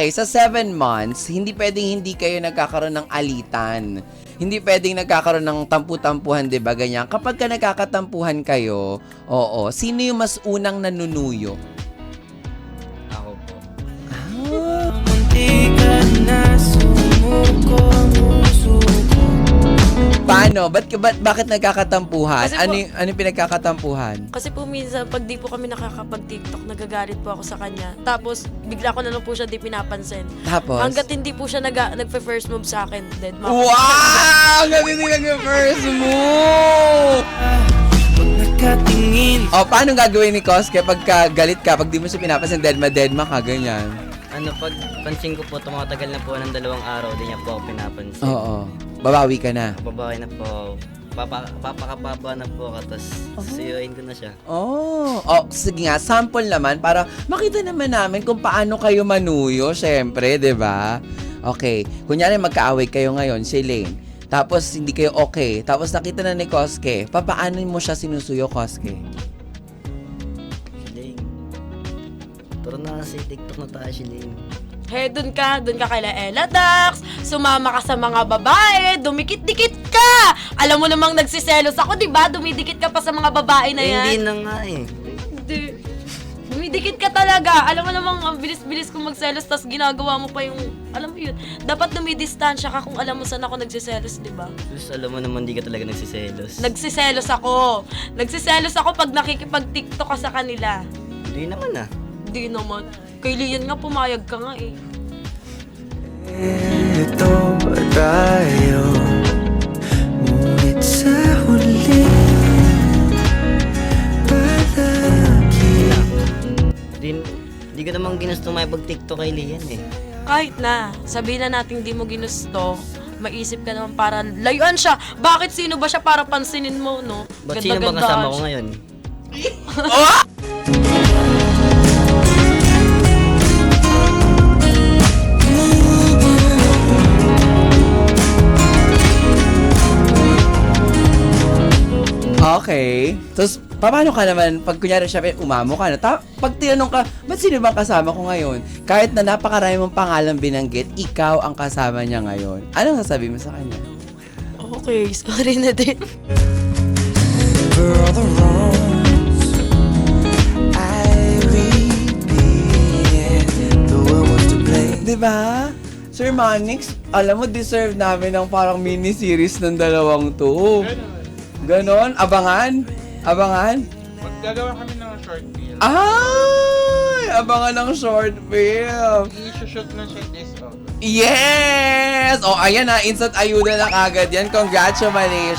Okay, sa 7 months, hindi pwedeng hindi kayo nagkakaroon ng alitan. Hindi pwedeng nagkakaroon ng tampu-tampuhan, 'di ba? Ganyan. Kapag ka nagkakatampuhan kayo, oo, sino yung mas unang nanunuyo? Ako po. Paano? Bakit nagkakatampuhan? Kasi po- Ano yung pinagkakatampuhan? Kasi po minsan, pag di po kami nakakapag-TikTok, nagagalit po ako sa kanya. Tapos, bigla ko na lang po siya di pinapansin. Tapos? Hanggat hindi po siya nagpe-first move sa akin, dead ma. Wow! Gabi nila first move! O, paano gagawin ni Koske pagka galit ka, pag di mo siya pinapansin, dead ma ka, ganyan? Ano, pag pansin ko po, tumatagal na po ng 2 araw, di niya po ako pinapansin. Oo. Babawi ka na. Babae na po. Papakababa na po ako, tapos suyuin ko na siya. Oh, sige nga, sample naman para makita naman namin kung paano kayo manuyo, syempre, 'di ba? Okay, kunyari magkaaway kayo ngayon, si Lane. Tapos hindi kayo okay. Tapos nakita na ni Koske. Papaano mo siya sinusuyo, Koske? Shiling. Turo na si TikTok na tayo, Shiling. Hey, dun ka kaila Ella Dax, sumama ka sa mga babae, dumikit-dikit ka! Alam mo namang nagsiselos ako, di ba? Dumidikit ka pa sa mga babae na yan. Hindi na nga eh. Hindi. Dumidikit ka talaga. Alam mo namang ang bilis-bilis kong magselos, tas ginagawa mo pa yung, alam mo yun, dapat dumidistansya ka kung alam mo saan ako nagsiselos, di ba? Tapos alam mo naman, di ka talaga nagsiselos. Nagsiselos ako. Nagsiselos ako pag nakikipag-TikTok ka sa kanila. Hindi naman ah. Hindi naman. Kay Lian nga, pumayag ka nga eh. Ito tayo, ngunit sa huli palagi. Di ko naman ginusto may pag-TikTok kay Lian eh. Kahit na, sabihin na natin di mo ginusto, maisip ka naman para layuan siya. Bakit sino ba siya para pansinin mo, no? Ba't sino bang kasama ko siya. ngayon? Okay. Tapos, paano ka naman, pag kunyari siya, umamo ka na, pag tinanong ka, ba't sino bang kasama ko ngayon? Kahit na napakarami mong pangalan binanggit, ikaw ang kasama niya ngayon. Anong sasabi mo sa kanya? Okay, sorry na din. For all the wrongs I repeated, the world was to blame. Diba? Sir Manix, alam mo, deserve namin ng parang mini-series ng dalawang to. Ganon? Abangan? Abangan? Maggagawa kami ng short film. Ay! Abangan ng short film. I-shoot na siya this August. Yes! O, ayan na. Instant ayuda na agad yan. Congratulations.